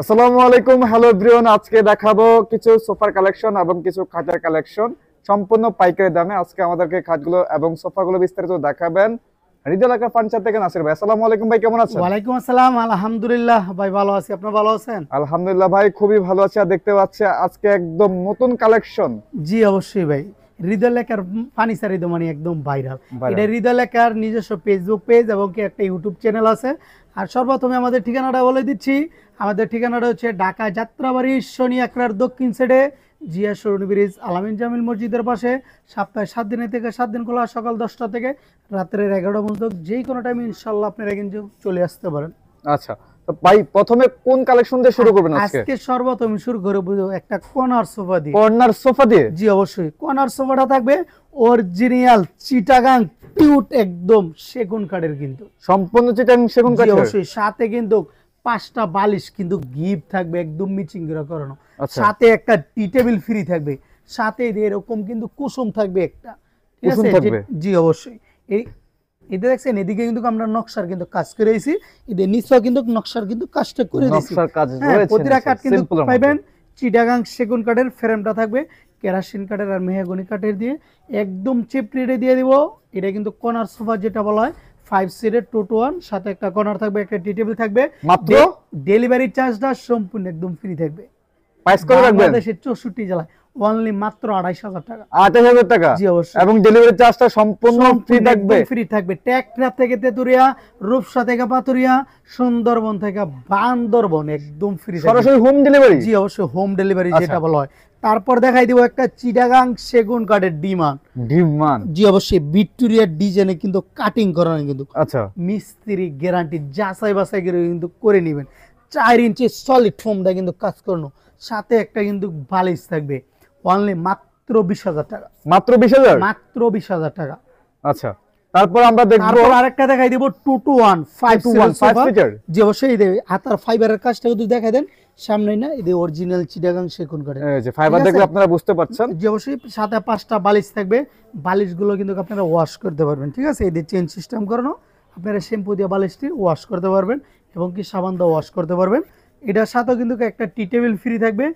আসসালামু আলাইকুম, hello everyone. আজকে দেখাবো কিছু সোফার কালেকশন এবং কিছু খাটের কালেকশন সম্পূর্ণ পাইকারি দামে। আজকে আমাদেরকে খাটগুলো এবং সোফাগুলো বিস্তারিত দেখাবেন হৃদয় এলাকা ফার্নিচার থেকে নাসির ভাই। আসসালামু আলাইকুম ভাই, কেমন আছেন? ওয়ালাইকুম আসসালাম, আলহামদুলিল্লাহ ভাই ভালো আছি। আপনি ভালো আছেন? আলহামদুলিল্লাহ ভাই, খুবই ভালো আছি। আর দেখতে পাচ্ছি আজকে একদম নতুন কালেকশন। জি অবশ্যই ভাই, হৃদয় লেখার ফার্নিচার মানে একদম ভাইরাল। এটা হৃদয় লেখার নিজস্ব ফেসবুক পেজ এবং কি একটা ইউটিউব চ্যানেল আছে। আর সর্বপ্রথমে আমাদের ঠিকানাটা বলে দিচ্ছি। আমাদের ঠিকানাটা হচ্ছে ঢাকা যাত্রাবাড়ি শনি একরার দক্ষিণ সাইডে জিয়া সরুন ব্রিজ আলামিন জামিল মসজিদের পাশে। সপ্তাহে 7 দিন থেকে 7 দিন খোলা, সকাল 10টা থেকে রাত্রের 11টা পর্যন্ত। যে কোনো টাইমে ইনশাল্লাহ আপনারা কিন্তু চলে আসতে পারেন। আচ্ছা, তো ভাই প্রথমে কোন কালেকশন দিয়ে শুরু করবেন আজকে? আজকে সর্বপ্রথম শুরু করব একটা কর্নার সোফা দিয়ে। কর্নার সোফা দিয়ে? জি অবশ্যই, কর্নার সোফাটা থাকবে অরিজিনাল চিটাগাং পিউট একদম সেগুন কাঠের, কিন্তু সম্পূর্ণ চিটাং সেগুন কাঠের? অবশ্যই। সাথে কিন্তু 5টা বালিশ কিন্তু গিফট থাকবে, একদম মিচিং করানো। আচ্ছা, সাথে একটা টি টেবিল ফ্রি থাকবে। সাথে এরকম কিন্তু কুসুম থাকবে একটা, ঠিক আছে? জি অবশ্যই। এই এটা দেখছেন, এদিকে কিন্তু আমরা নকশার কিন্তু কাজ করেছি, এদের নিচেও কিন্তু নকশার কিন্তু কাজটা করে দিয়েছি। নকশার কাজ রয়েছে। প্রতিটা কাঠ কিন্তু পাইবেন চিটাগাং সেগুন কাঠের। ফ্রেমটা থাকবে কেরাসিন কাঠের আর মেহগনি কাঠের দিয়ে, একদম চিপ রেটে দিয়ে দিব। এটা কিন্তু কর্নার সোফা যেটা বলা হয় 5 সিটের 2 to 1, সাথে একটা কর্নার থাকবে, একটা টি টেবিল থাকবে। মাত্র ডেলিভারি চার্জটা সম্পূর্ণ একদম ফ্রি থাকবে। প্রাইস কত রাখবেন? বাংলাদেশের 64 জেলায় অনলি মাত্র 28,000 টাকা। 28,000 টাকা? জি অবশ্যই। এবং ডেলিভারি চার্জটা সম্পূর্ণ ফ্রি থাকবে? ফ্রি থাকবে। টেকনাফ থেকে তেতুরিয়া, রূপসা থেকে পাতুরিয়া, সুন্দরবন থেকে বান্দরবন একদম ফ্রি থাকবে। সরাসরি হোম ডেলিভারি? জি অবশ্যই, হোম ডেলিভারি যেটা বলা হয়। তারপর দেখাই দিব একটা চিটাগাং সেগুন কাঠের ডিমান্ড। জি অবশ্যই, ভিক্টোরিয়ার ডিজাইনে কিন্তু কাটিং করানো, কিন্তু আচ্ছা মিস্ত্রি গ্যারান্টি যাচাই বাছাই করে কিন্তু করে নেবেন। 4 ইঞ্চি সলিড ফোমটা কিন্তু কাজ করানো। সাথে একটা কিন্তু বালিশ থাকবে অনলি মাত্র 20,000 টাকা। মাত্র 20,000? মাত্র 20,000 টাকা। আচ্ছা, তারপর আমরা দেখব আরেকটা দেখাই দিব 2 to 1 5 সিটার। জি অবশ্যই, এই হাতার ফাইবারের কাজটা যদি দেখাই দেন সামনে না, এই অরিজিনাল চিটাগাং সেগুন কাঠের। এই যে ফাইবার দেখলে আপনারা বুঝতে পারছেন। জি অবশ্যই। সাথে 5টা বালিশ থাকবে। বালিশগুলো কিন্তু আপনারা ওয়াশ করতে পারবেন, ঠিক আছে? এই যে চেইন সিস্টেম করানো, আপনারা শ্যাম্পু দিয়ে বালিশটি ওয়াশ করতে পারবেন এবং কি সাবান দিয়ে ওয়াশ করতে পারবেন। এটার সাথেও কিন্তু একটা টি টেবিল ফ্রি থাকবে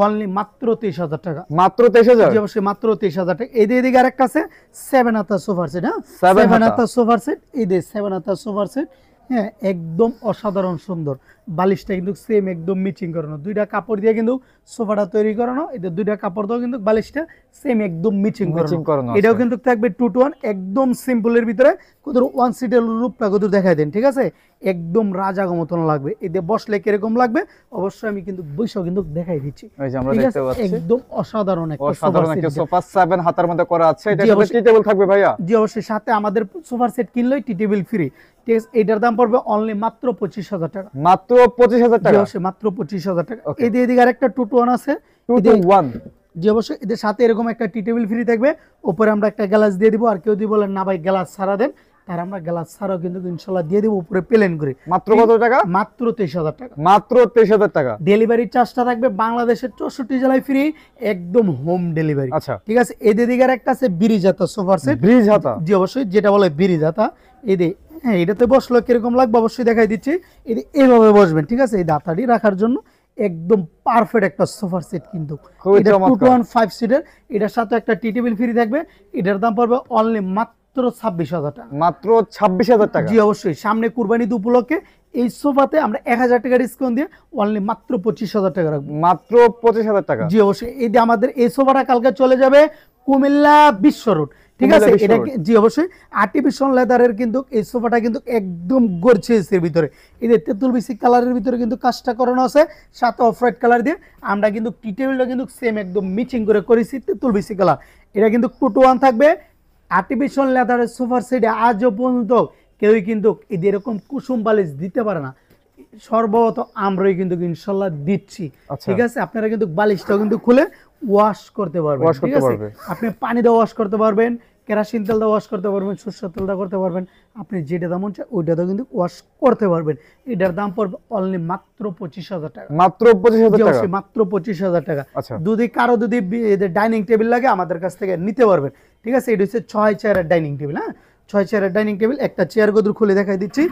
অনলি মাত্র 23,000 টাকা। মাত্র 23,000? জি অবশ্যই, মাত্র 23,000 টাকা। এদিকে আরেকটা আছে 7 হাতা সোফার সেট। হ্যাঁ, 7 হাতা সোফার সেট। এই যে 7 হাতা সোফার সেট, হ্যাঁ, একদম অসাধারণ সুন্দর। বালিশটা কিন্তু সেম একদম মিচিং করানো, 2টা কাপড় দিয়ে কিন্তু সোফাটা তৈরি করানো। এটা 2টা কাপড় দিয়ে কিন্তু বালিশটা সেম একদম মিচিং করানো। এটাও কিন্তু থাকবে 2 to 1 একদম সিম্পলের ভিতরে। কত 1 সিটের রূপটা কত দেখাই দেন, ঠিক আছে? একদম রাজাগ মতন লাগবে। এতে বসলে কিরকম লাগবে অবশ্যই আমি কিন্তু বইসা কিন্তু দেখাই দিচ্ছি। এই যে আমরা দেখতে পাচ্ছি একদম অসাধারণ একটা সোফা 7 হাতার মধ্যে করা আছে। এটা টি টেবিল থাকবে ভাইয়া? জি অবশ্যই। সাথে আমাদের সোফা সেট কিনলেই টি টেবিল ফ্রি, ঠিক আছে? এটার দাম পড়বে অনলি মাত্র 25,000 টাকা। মাত্র 25,000 টাকা? জি অবশ্যই, মাত্র 25,000 টাকা। এদিকে আরেকটা 2 to 1 আছে। 2 to 1? জি অবশ্যই। এদের সাথে এরকম একটা টি টেবিল ফ্রি থাকবে। উপরে আমরা একটা গ্লাস দিয়ে দিব। আর কেউ যদি বলেন না ভাই গ্লাস ছাড়া দেন, তার আমরা গ্লাস ছাড়াও কিন্তু ইনশাআল্লাহ দিয়ে দেব উপরে প্লেন করে। মাত্র কত টাকা? মাত্র 23,000 টাকা। মাত্র 23,000 টাকা। ডেলিভারি চার্জটা থাকবে বাংলাদেশের 64 জেলায় ফ্রি, একদম হোম ডেলিভারি। আচ্ছা, ঠিক আছে? এদিকে একটা আছে ব্রিজ হাতা সোফার সেট। ব্রিজ হাতা? জি অবশ্যই, যেটা বলে ব্রিজ হাতা। হ্যাঁ, এটাতে বসলো কিরকম লাগবে অবশ্যই দেখাই দিচ্ছি। এইভাবে বসবেন, ঠিক আছে? এই দাতাটি রাখার জন্য একদম পারফেক্ট একটা সোফার সেট, কিন্তু এটা 2 to 1 5 সিটের। এটার সাথে একটা টি টেবিল ফ্রি থাকবে। এটার দাম পড়বে অনলি মাত্র 26,000 টাকা। মাত্র 26,000 টাকা? জি অবশ্যই। সামনে কুরবানি ঈদ উপলক্ষে এই সোফাতে আমরা 1,000 টাকা ডিসকাউন্ট দিয়ে অনলি মাত্র 25,000 টাকা রাখবো। মাত্র 25,000 টাকা? জি অবশ্যই। এই যে আমাদের এই সোফাটা কালকে চলে যাবে কুমিল্লা বিশ্ব রোড, ঠিক আছে? এটা জি অবশ্যই আর্টিফিশিয়াল লেদারের, কিন্তু এই সোফাটা কিন্তু একদম গর্জিয়াসের ভিতরে। এই যে তেঁতুল বিসি কালারের ভিতরে কিন্তু কাজটা করানো আছে, সাথে অফ হোয়াইট কালার দিয়ে। আমরা কিন্তু টি টেবিলটা কিন্তু সেম একদম মিচিং করে করেছি তেঁতুল বিসি কালার। এটা কিন্তু 2 to 1 থাকবে। আর্টিফিশিয়াল লেদারের সোফার সেটে আজও পর্যন্ত কেউই কিন্তু এরকম কুসুম বালিশ দিতে পারে না। সর্বত আমরাই কিন্তু ইনশাল্লাহ দিচ্ছি, ঠিক আছে? আপনারা কিন্তু বালিশটাও কিন্তু খুলে ওয়াশ করতে পারবেন, ঠিক আছে? আপনি পানি দিয়ে ওয়াশ করতে পারবেন, কেরাসিন তেল দিয়ে ওয়াশ করতে পারবেন, সরষের তেল দিয়ে করতে পারবেন। আপনি যেটা দাম চাই ওইটাতেও কিন্তু ওয়াশ করতে পারবেন। এটার দাম পড়বে অনলি মাত্র 25,000 টাকা। মাত্র 25,000 টাকা? মাত্র 25,000 টাকা। যদি কারো যদি ডাইনিং টেবিল লাগে আমাদের কাছ থেকে নিতে পারবেন, ঠিক আছে? এটা হচ্ছে 6 চেয়ারের ডাইনিং টেবিল। হ্যাঁ, 6 চেয়ারের ডাইনিং টেবিল। একটা চেয়ার গদুর খুলে দেখাই দিচ্ছি।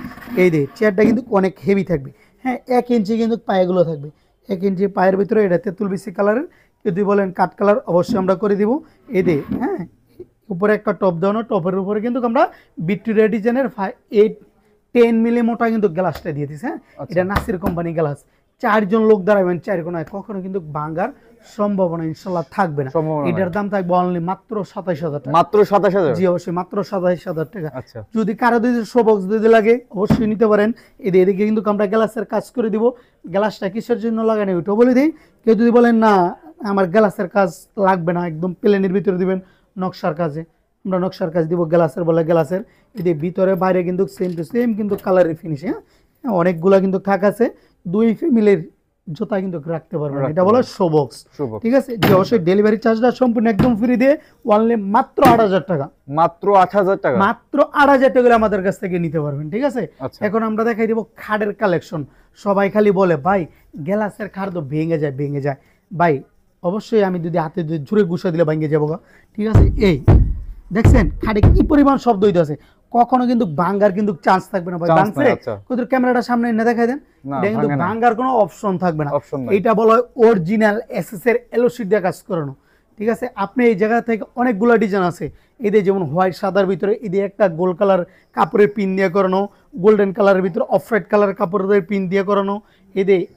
এই যে চেয়ারটা কিন্তু অনেক হেভি থাকবে। হ্যাঁ, 1 ইঞ্চি কিন্তু পায়েগুলো থাকবে। 1 ইঞ্চি পায়ের ভিতরে, এটা তেঁতুল বিসি কালারের। যদি বলেন কাট কালার, অবশ্যই আমরা করে দিব। এদে হ্যাঁ, উপরে একটা টপ দেওয়ানো, টপের উপরে কিন্তু আমরা ভিক্টোরিয়া ডিজাইনের 10 মিলি মোটা কিন্তু গ্লাসটা দিয়ে দিছি। হ্যাঁ, এটা নাসির কোম্পানি গ্লাস। 4 জন লোক দাঁড়াবেন 4 কোনায়, কখনো কিন্তু ভাঙার সম্ভাবনা ইনশাল্লাহ থাকবে না। এটার দাম থাকবে অনলি মাত্র 27000 টাকা। মাত্র 27000? জি অবশ্যই, মাত্র 27000 টাকা। আচ্ছা, যদি কারো যদি শো বক্স দিতে লাগে অবশ্যই নিতে পারেন। এদিকে কিন্তু আমরা গ্লাসের কাজ করে দিব। গ্লাসটা কিসের জন্য লাগানো ওইটাও বলে দিই। কেউ যদি বলেন না আমার গ্লাসের কাজ লাগবে না, একদম প্লেনের ভিতরে দিবেন নকশার কাজে, আমরা নকশার কাজ দিব। গ্লাসের বলে গ্লাসের, এদিকে ভিতরে বাইরে কিন্তু সেম টু সেম কিন্তু কালারের ফিনিশিং। হ্যাঁ, অনেকগুলা কিন্তু থাক আছে, 2 ফ্যামিলির জুতা কিন্তু রাখতে পারবেন। এটা বলে শো বক্স, ঠিক আছে। যে অবশ্যই ডেলিভারি চার্জটা সম্পূর্ণ একদম ফ্রি দিয়ে অনলি মাত্র 8000 টাকা। মাত্র 8000 টাকা? মাত্র 8000 টাকা আমাদের কাছ থেকে নিতে পারবেন, ঠিক আছে। এখন আমরা দেখাই দিব খাটের কালেকশন। সবাই খালি বলে ভাই গ্লাসের খাট তো ভেঙে যায় ভেঙে যায়। ভাই অবশ্যই আমি যদি হাতে জুড়ে গুছা দিলে ভেঙে যাবো, ঠিক আছে। এই দেখছেন খাটে কি পরিমাণ শব্দ হইতেছে, কখনো কিন্তু ভাঙ্গার কিন্তু চান্স থাকবে না ভাই। ভাঙছে কোথাও ক্যামেরাটা সামনে এনে দেখাই দেন, এটা কিন্তু ভাঙ্গার কোনো অপশন থাকবে না। এটা বলা হয় অরিজিনাল এসএস এর এলওসি দিয়ে কাজ করানো, ঠিক আছে। আপনি এই জায়গা থেকে অনেকগুলো ডিজাইন আছে, এদের যেমন হোয়াইট সাদার ভিতরে এদের একটা গোল্ড কালার কাপড়ের পিন দিয়ে করানো, গোল্ডেন কালারের ভিতরে অফ হোয়াইট কালার কাপড়ের পিন দিয়ে করানো,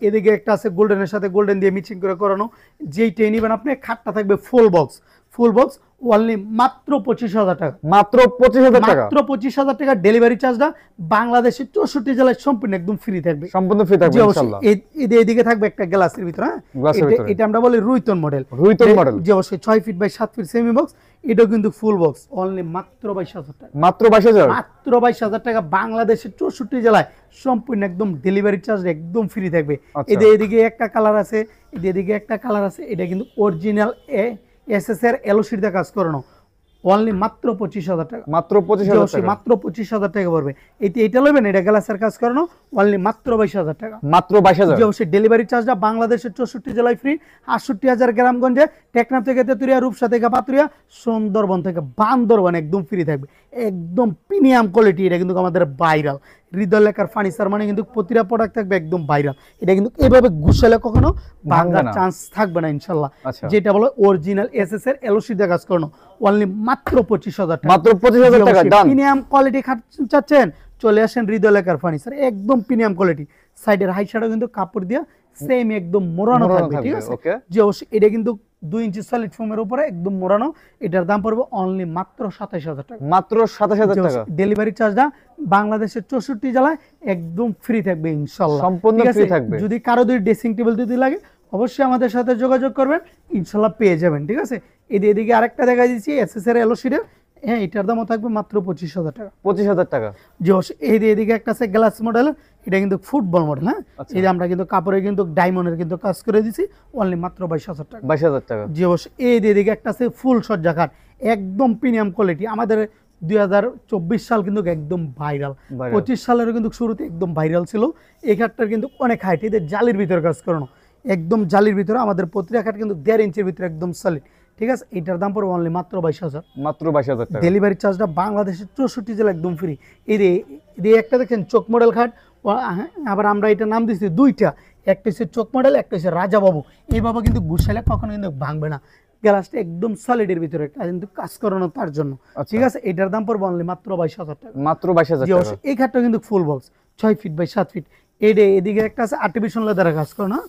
এদিকে একটা আছে গোল্ডেনের সাথে গোল্ডেন দিয়ে মিক্সিং করে করানো। যেইটা নিবেন আপনি, খাটটা থাকবে ফুল বক্স অনলি মাত্র 25000 টাকা। মাত্র 25000 টাকা? মাত্র 25000 টাকা। ডেলিভারি চার্জটা বাংলাদেশের 64 জেলায় সম্পূর্ণ একদম ফ্রি থাকবে। সম্পূর্ণ ফ্রি থাকবে ইনশাআল্লাহ। এদিকে থাকবে একটা গ্লাসের ভিতরে, হ্যাঁ এটা আমরা বলি রুইতন মডেল। জি অবশ্যই 6 feet by 7 feet semi box. এটাও কিন্তু ফুল বক্স অনলি মাত্র 22000 টাকা। মাত্র 22000? মাত্র 22000 টাকা। বাংলাদেশের 64 জেলায় সম্পূর্ণ একদম ডেলিভারি চার্জ একদম ফ্রি থাকবে। এদিকে একটা কালার আছে, এদিকে একটা কালার আছে। এটা কিন্তু অরিজিনাল এসএস এর এলওসি দিয়ে কাজ করানো, অনলি মাত্র 25000 টাকা। মাত্র 25000 টাকা? মাত্র 25000 টাকা পড়বে। এটা লবেন, এটা গ্লাসের কাজ করানো, অনলি মাত্র 22000 টাকা। মাত্র 22000? জি অবশ্যই। ডেলিভারি চার্জটা বাংলাদেশের 64 জেলায় ফ্রি। 68000 গ্রামগঞ্জে, টেকনাফ থেকে তেতুরিয়া, রূপসা থেকে পাতুরিয়া, সুন্দরবন থেকে বান্দরবান একদম ফ্রি থাকবে। একদম প্রিমিয়াম কোয়ালিটি। এটা কিন্তু আমাদের ভাইরাল হৃদয় লেখার ফার্নিচার, মানে কিন্তু প্রতিটা প্রোডাক্ট থাকবে একদম ভাইরাল। এটা কিন্তু এভাবে গুছালে কখনো ভাঙার চান্স থাকবে না ইনশাআল্লাহ। যেটা বলো অরিজিনাল এসএস এর এলওসি দিয়ে কাজ করানো, অনলি মাত্র 25000 টাকা। মাত্র 25000 টাকা ডান। প্রিমিয়াম কোয়ালিটি খাট চাচ্ছেন, চলে আসেন হৃদয় লেখার ফার্নিচার, একদম প্রিমিয়াম কোয়ালিটি। সাইডের হাইশাটাও কিন্তু কাপড় দিয়া সেম একদম মোড়ানো থাকবে, ঠিক আছে। জি অবশ্যই। এটা কিন্তু 2 ইঞ্চি সলিড ফোমের উপরে একদম মোড়ানো। এটার দাম পড়বে অনলি মাত্র 27000 টাকা। মাত্র 27000 টাকা। ডেলিভারি চার্জটা বাংলাদেশের 64 জেলায় একদম ফ্রি থাকবে ইনশাআল্লাহ। সম্পূর্ণ ফ্রি থাকবে। যদি কারো ড্রেসিং টেবিল দিতে লাগে অবশ্যই আমাদের সাথে যোগাযোগ করবেন, ইনশাআল্লাহ পেয়ে যাবেন, ঠিক আছে। এদিকে আরেকটা দেখা দিচ্ছি এসএস এর এলওসি এর, হ্যাঁ এটার দামও থাকবে মাত্র 25000 টাকা। 25000 টাকা? জি। এদিকে একটা আছে গ্লাস মডেল, এটা কিন্তু ফুটবল মডেল। হ্যাঁ, এই যে আমরা কিন্তু কাপড়ে কিন্তু ডায়মন্ডের কিন্তু কাজ করে দিছি, অনলি মাত্র 22000 টাকা। 22000 টাকা? জি অবশ্যই। এদিকে একটা আছে ফুল সজ্জা খাট, একদম প্রিমিয়াম কোয়ালিটি। আমাদের 2024 সাল কিন্তু একদম ভাইরাল, 25 সালের কিন্তু শুরুতে একদম ভাইরাল ছিল। এই খাটটার কিন্তু অনেক হাইট, এদের জালির ভিতরে কাজ করানো, একদম জালির ভিতরে। আমাদের প্রতিটা খাট কিন্তু 1.5 ইঞ্চির ভিতরে একদম সলিড, ঠিক আছে। এটার দাম পড়বে অনলি মাত্র 22000। মাত্র 22000 টাকা। ডেলিভারি চার্জটা বাংলাদেশের 64 জেলা একদম ফ্রি। এই একটা দেখেন চোখ মডেল খাট, আবার আমরা এটা নাম দিচ্ছি দুইটা, একটা হচ্ছে চোখ মডেল, একটা হচ্ছে রাজা বাবু। এই বাবু কিন্তু গুছাইলে কখনো কিন্তু ভাঙবে না। গ্লাসটা একদম সলিডের ভিতরে কিন্তু কাজ করানো তার জন্য, ঠিক আছে। এটার দাম পড়বে অনলি মাত্র 22000 টাকা। মাত্র 22000 টাকা। এই খাটটা কিন্তু full box 6 feet by 7 feet. এদিকে একটা আছে আর্টিফিশিয়াল লেদারে কাজ করানো।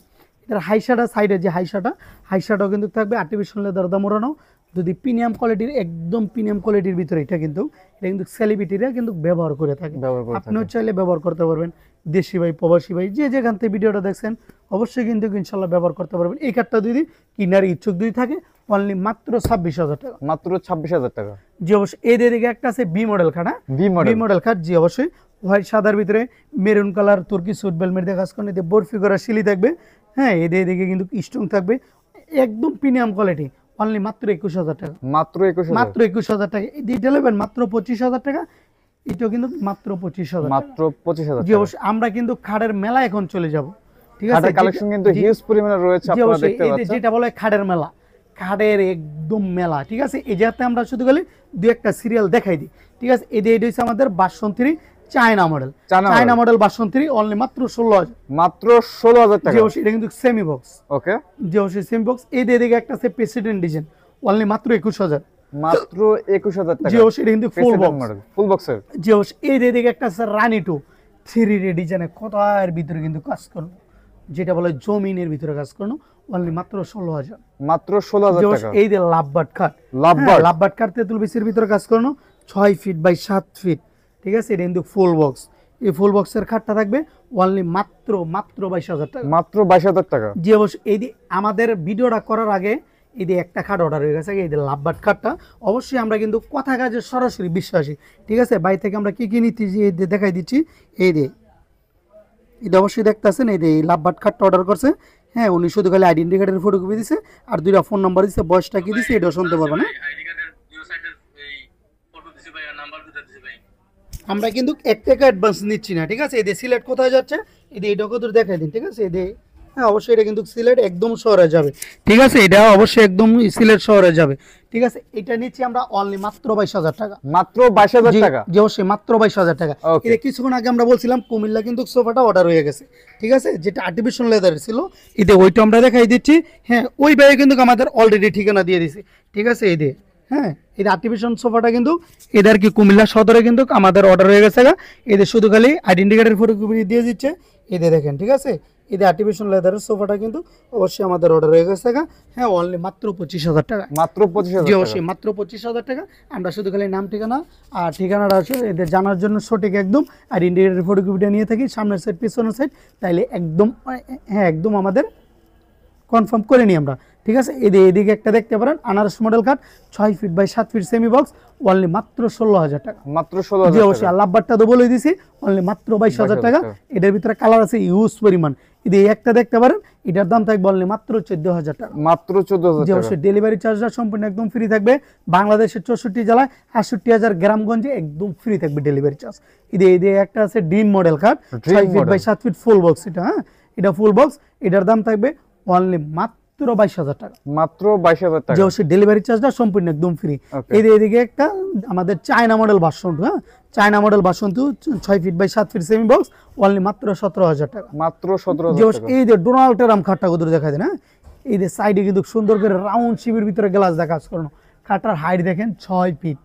এটার হাইশাটা সাইডে যে হাইশাটাও কিন্তু থাকবে আর্টিফিশিয়াল লেদার দা মোড়ানো। যদি প্রিমিয়াম কোয়ালিটির, একদম প্রিমিয়াম কোয়ালিটির ভিতরে এটা কিন্তু সেলিব্রিটিরা কিন্তু ব্যবহার করে থাকে, আপনিও চাইলে ব্যবহার করতে পারবেন। দেশি ভাই প্রবাসী ভাই যে যেখান থেকে ভিডিওটা দেখছেন অবশ্যই কিন্তু ইনশাল্লাহ ব্যবহার করতে পারবেন। এই কার্ডটা যদি কিনার ইচ্ছুক যদি থাকে অনলি মাত্র 26000 টাকা। মাত্র 26000 টাকা। জি অবশ্যই। এদিকে একটা আছে বি মডেল খাট, বি মডেল খাট। জি অবশ্যই। হোয়াইট সাদার ভিতরে মেরুন কালার তুর্কি সুট বেলমেট দিয়ে কাজ করেন, এতে বরফি করা শিলি থাকবে। হ্যাঁ, এদিকে কিন্তু স্ট্রং থাকবে, একদম প্রিমিয়াম কোয়ালিটি, অনলি মাত্র 21000 টাকা। মাত্র 21000 টাকা। এটা নেবেন মাত্র 25000 টাকা। এটাও কিন্তু মাত্র 25000। মাত্র 25000। জি অবশ্যই। আমরা কিন্তু খাটের মেলা এখন চলে যাব, ঠিক আছে। খাটের কালেকশন কিন্তু হিউজ পরিমাণে রয়েছে, আপনারা দেখতে পাচ্ছেন। যেটা বলে খাটের মেলা, খাটের একদম মেলা, ঠিক আছে। এই জায়গাতে আমরা শুধু খালি দুই একটা সিরিয়াল দেখাই দিই, ঠিক আছে। এটা হচ্ছে আমাদের বাসন্তী China model, China China model version 3 only মাত্র 16000, মাত্র 16000 টাকা। জি অবশ্যই এটা কিন্তু সেমি বক্স, ওকে, জি অবশ্যই সেমি বক্স। এই দিকে একটা আছে প্রেসিডেন্ট ডিজাইন অনলি মাত্র 21000, মাত্র 21000 টাকা। জি অবশ্যই এটা কিন্তু ফুল বক্স মডেল, ফুল বক্সের। জি অবশ্যই এই দিকে একটা আছে রানী 2 3D ডিজাইনে কতার ভিতরে কিন্তু কাজ করনো, যেটা বলে জমিনের ভিতরে কাজ করনো, অনলি মাত্র 16000, মাত্র 16000 টাকা। এই যে লাভবার্ড কাট, লাভবার্ড, লাভবার্ড কাট তেতুল বিসির ভিতরে কাজ করনো 6 ফিট বাই 7 ফিট, ঠিক আছে। এটা কিন্তু ফুল বক্স, এই ফুল বক্সের খাটটা থাকবে অনলি মাত্র 22000 টাকা, মাত্র 22000 টাকা। জি অবশ্যই। এই যে আমাদের ভিডিওটা করার আগে এই যে একটা খাট অর্ডার হয়ে গেছে, এই যে লাভবার্ড খাটটা। অবশ্যই আমরা কিন্তু কথা কাজে সরাসরি বিশ্বাসী, ঠিক আছে। বাই থেকে আমরা কি কি নিচ্ছি এই যে দেখাই দিচ্ছি, এই যে এটা অবশ্যই দেখতেছেন, এই যে লাভবার্ড খাটটা অর্ডার করছে, হ্যাঁ। উনি শুধু খালি আইডেন্টি কার্ডের ফটোকপি দিছে আর 2টা ফোন নাম্বার দিছে, বয়সটা কি দিছে এটাও শুনতে পারবে না। আমরা কিন্তু 1 টাকা অ্যাডভান্স নিচ্ছি না, ঠিক আছে। এই যে সিলেট কোথায় যাচ্ছে, এই যে এটা কত দেখাই দিন, ঠিক আছে। এই যে হ্যাঁ অবশ্যই এটা কিন্তু সিলেট একদম শহরে যাবে, ঠিক আছে। এটা অবশ্যই একদম সিলেট শহরে যাবে, ঠিক আছে। এটা নিচ্ছি আমরা অনলি মাত্র 22000 টাকা, মাত্র 22000 টাকা, জি অবশ্যই মাত্র 22000 টাকা। এটা কিছুক্ষণ আগে আমরা বলছিলাম কুমিল্লা কিন্তু সোফাটা অর্ডার হয়ে গেছে, ঠিক আছে, যেটা আর্টিফিশিয়াল লেদারের ছিল। এতে ওইটা আমরা দেখাই দিচ্ছি, হ্যাঁ। ওই ভাইয়ে কিন্তু আমাদের অলরেডি ঠিকানা দিয়ে দিছে, ঠিক আছে। এই যে হ্যাঁ, এই আর্টিফিশিয়াল সোফাটা কিন্তু এদের কি কুমিল্লা সদরে কিন্তু আমাদের অর্ডার হয়ে গেছে, এদের শুধু খালি আইডেন্টি কার্ডের ফটোকপি দিয়ে দিচ্ছে, এদের দেখেন, ঠিক আছে। এই আর্টিফিশিয়াল লেদারের সোফাটা কিন্তু অবশ্যই আমাদের অর্ডার হয়ে গেছে, হ্যাঁ। অনলি মাত্র 25000 টাকা, মাত্র 25000 জি অবশ্যই মাত্র 25000 টাকা। আমরা শুধু খালি নাম ঠিকানা আর ঠিকানাটা আছে এদের জানার জন্য সঠিক একদম আর ইন্ডিকেটর ফটোকপিটা নিয়ে থাকি, সামনের সাইড পিছনের সাইড, তাইলে একদম হ্যাঁ একদম আমাদের কনফার্ম করে নিই আমরা, ঠিক আছে। এদিকে একটা দেখতে পারেন আনারস model cut 6 feet by 7 feet semi box, only মাত্র 16000 টাকা, মাত্র 16000 জি অবশ্যই। লাভবারটা তো বলে দিছি, অনলি মাত্র 22000 টাকা। এটার ভিতরে কালার আছে ইউজ পরিমাণ। এই একটা দেখতে পারেন, এটার দাম থাকবে অনলি মাত্র 14000 টাকা, মাত্র 14000 জি টাকা। অবশ্যই। ডেলিভারি চার্জটা সম্পূর্ণ একদম ফ্রি থাকবে, বাংলাদেশের 64 জেলায় 68000 গ্রামগঞ্জে একদম ফ্রি থাকবে ডেলিভারি চার্জ। এই একটা আছে dream model cut 6 feet by 7 feet full box, এটা হ্যাঁ, এটা ফুল বক্স। এটার দাম থাকবে অনলি মাত্র 22000 টাকা, মাত্র 22000 টাকা, যে অবশ্যই ডেলিভারি চার্জটা সম্পূর্ণ একদম ফ্রি। এদিকে একটা আমাদের চায়না মডেল ভার্সন 2, হ্যাঁ, China model version 2 6 feet by 7 feet semi box, only মাত্র 17000 টাকা, মাত্র 17000 টাকা। এই যে ডোনাল্ড ট্রাম্প খাটটা কত দেখায় দেন, হ্যাঁ। এই যে সাইডে কিন্তু সুন্দর করে রাউন্ড শিপের ভিতরে গ্লাস দিয়ে কাজ করানো, খাটটার হাইট দেখেন 6 ফিট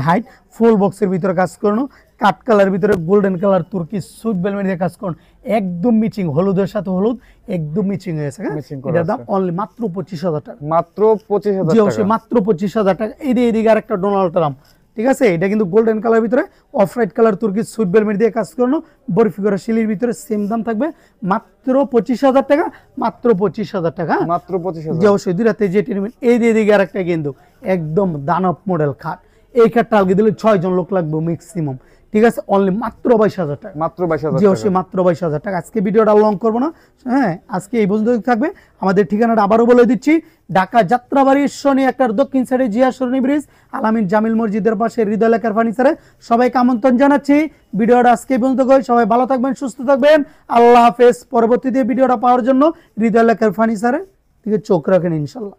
হাইট, ফুল বক্সের ভিতরে কাজ করানো, কাট কালার ভিতরে গোল্ডেন কালার তুর্কি সুইট বেলমেট দিয়ে কাজ করানো, একদম মিচিং, হলুদের সাথে হলুদ একদম মিচিং হয়েছে, হ্যাঁ। এটার দাম অনলি মাত্র 25000 টাকা, মাত্র 25000 জি টাকা, অবশ্যই মাত্র 25000 টাকা। এদিকে আরেকটা ডোনাল্ড ট্রাম্প, ঠিক আছে। এটা কিন্তু গোল্ডেন কালার ভিতরে অফ হোয়াইট কালার তুর্কি সুইট বেলমেট দিয়ে কাজ করানো, বরফি করা শিলির ভিতরে, সেম দাম থাকবে মাত্র 25000 টাকা, মাত্র 25000 টাকা, মাত্র 25000, জি অবশ্যই। দুইটাতে যেটি নেবেন। এদিকে আরেকটা কিন্তু একদম দানব মডেল খাট, এই খাটটা আগে দিলে 6 জন লোক লাগবে ম্যাক্সিমাম, ঠিক আছে। অনলি মাত্র 22000 টাকা, মাত্র 22000 জি অবশ্যই মাত্র 22000 টাকা। আজকে ভিডিওটা লং করবো না, হ্যাঁ, আজকে এই পর্যন্ত থাকবে। আমাদের ঠিকানাটা আবারও বলে দিচ্ছি, ঢাকা যাত্রাবাড়ি শনি একটার দক্ষিণ সাইডে জিয়া সরণি ব্রিজ, আলামিন জামিল মসজিদের পাশে হৃদয় লেখার ফার্নিচারে সবাইকে আমন্ত্রণ জানাচ্ছি। ভিডিওটা আজকে এই পর্যন্ত, সবাই ভালো থাকবেন, সুস্থ থাকবেন, আল্লাহ হাফেজ। পরবর্তীতে ভিডিওটা পাওয়ার জন্য হৃদয় লেখার ফার্নিচারে দিকে চোখ রাখেন ইনশাল্লাহ।